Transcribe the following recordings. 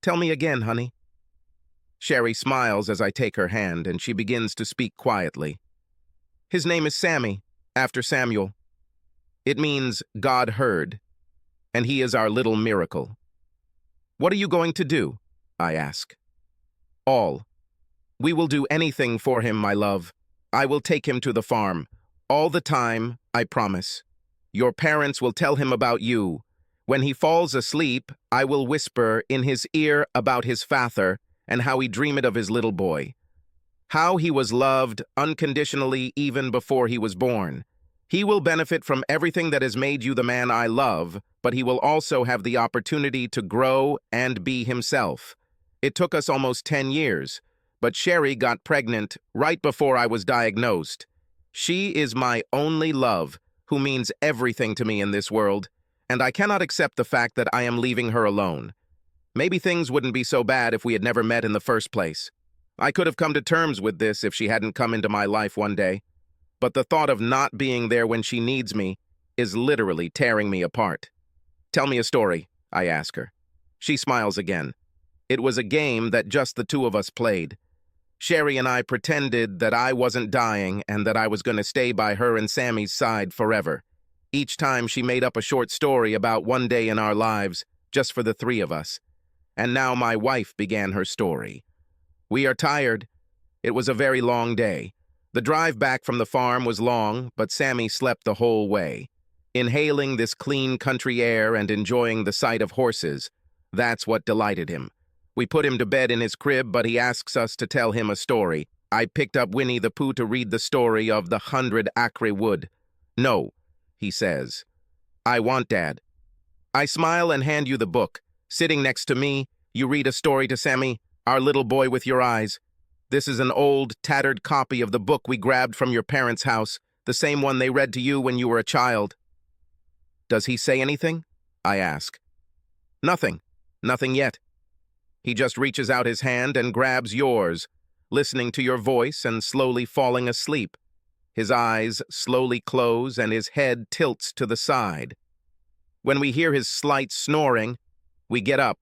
Tell me again, honey. Sherry smiles as I take her hand, and she begins to speak quietly. His name is Sammy, after Samuel. It means God heard, and he is our little miracle. What are you going to do? I ask. All. We will do anything for him, my love. I will take him to the farm. All the time, I promise. Your parents will tell him about you. When he falls asleep, I will whisper in his ear about his father and how he dreamed of his little boy. How he was loved unconditionally even before he was born. He will benefit from everything that has made you the man I love, but he will also have the opportunity to grow and be himself. It took us almost 10 years, but Sherry got pregnant right before I was diagnosed. She is my only love, who means everything to me in this world, and I cannot accept the fact that I am leaving her alone. Maybe things wouldn't be so bad if we had never met in the first place. I could have come to terms with this if she hadn't come into my life one day, but the thought of not being there when she needs me is literally tearing me apart. Tell me a story, I ask her. She smiles again. It was a game that just the two of us played. Sherry and I pretended that I wasn't dying and that I was going to stay by her and Sammy's side forever. Each time she made up a short story about one day in our lives, just for the three of us. And now my wife began her story. We are tired. It was a very long day. The drive back from the farm was long, but Sammy slept the whole way. Inhaling this clean country air and enjoying the sight of horses, that's what delighted him. We put him to bed in his crib, but he asks us to tell him a story. I picked up Winnie the Pooh to read the story of the 100 Acre Wood. No, he says. I want, Dad. I smile and hand you the book. Sitting next to me, you read a story to Sammy, our little boy with your eyes. This is an old, tattered copy of the book we grabbed from your parents' house, the same one they read to you when you were a child. Does he say anything? I ask. Nothing. Nothing yet. He just reaches out his hand and grabs yours, listening to your voice and slowly falling asleep. His eyes slowly close and his head tilts to the side. When we hear his slight snoring, we get up.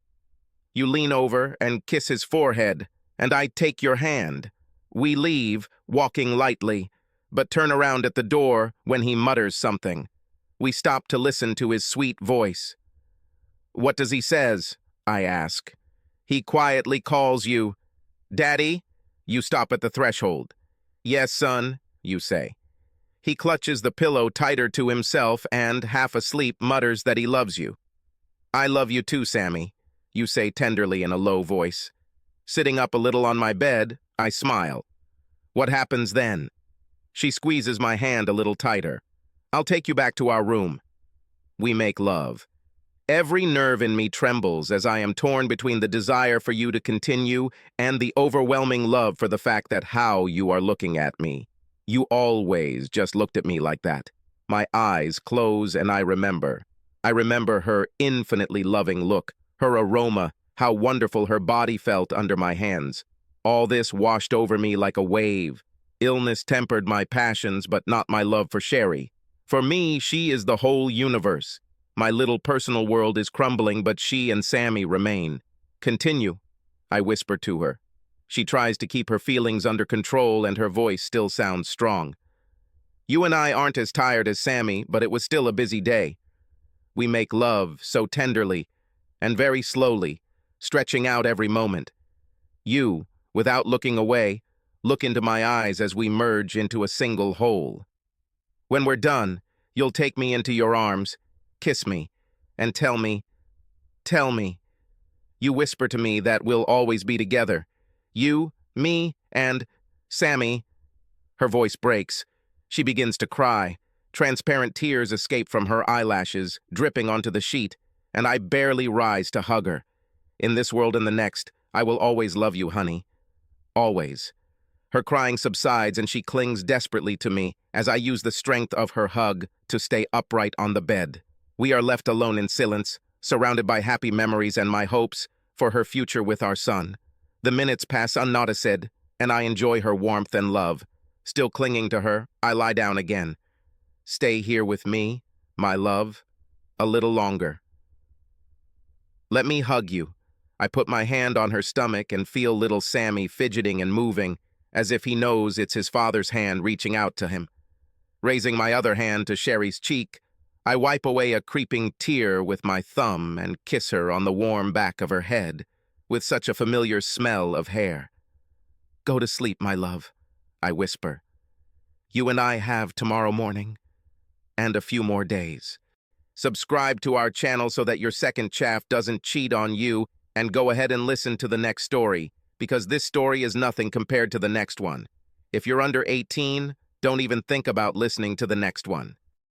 You lean over and kiss his forehead, and I take your hand. We leave, walking lightly, but turn around at the door when he mutters something. We stop to listen to his sweet voice. What does he says? I ask. He quietly calls you, Daddy? You stop at the threshold. Yes, son, you say. He clutches the pillow tighter to himself and, half asleep, mutters that he loves you. I love you too, Sammy, you say tenderly in a low voice. Sitting up a little on my bed, I smile. What happens then? She squeezes my hand a little tighter. I'll take you back to our room. We make love. Every nerve in me trembles as I am torn between the desire for you to continue and the overwhelming love for the fact that how you are looking at me. You always just looked at me like that. My eyes close and I remember. I remember her infinitely loving look, her aroma, how wonderful her body felt under my hands. All this washed over me like a wave. Illness tempered my passions, but not my love for Sherry. For me, she is the whole universe. My little personal world is crumbling, but she and Sammy remain. Continue, I whisper to her. She tries to keep her feelings under control and her voice still sounds strong. You and I aren't as tired as Sammy, but it was still a busy day. We make love so tenderly and very slowly, stretching out every moment. You, without looking away, look into my eyes as we merge into a single whole. When we're done, you'll take me into your arms, kiss me, and tell me. You whisper to me that we'll always be together. You, me, and Sammy. Her voice breaks. She begins to cry. Transparent tears escape from her eyelashes, dripping onto the sheet, and I barely rise to hug her. In this world and the next, I will always love you, honey. Always. Her crying subsides and she clings desperately to me as I use the strength of her hug to stay upright on the bed. We are left alone in silence, surrounded by happy memories and my hopes for her future with our son. The minutes pass unnoticed, and I enjoy her warmth and love. Still clinging to her, I lie down again. Stay here with me, my love, a little longer. Let me hug you. I put my hand on her stomach and feel little Sammy fidgeting and moving, as if he knows it's his father's hand reaching out to him. Raising my other hand to Sherry's cheek, I wipe away a creeping tear with my thumb and kiss her on the warm back of her head, with such a familiar smell of hair. "Go to sleep, my love," I whisper. "You and I have tomorrow morning, and a few more days." Subscribe to our channel so that your second chaff doesn't cheat on you, and go ahead and listen to the next story, because this story is nothing compared to the next one. If you're under 18, don't even think about listening to the next one.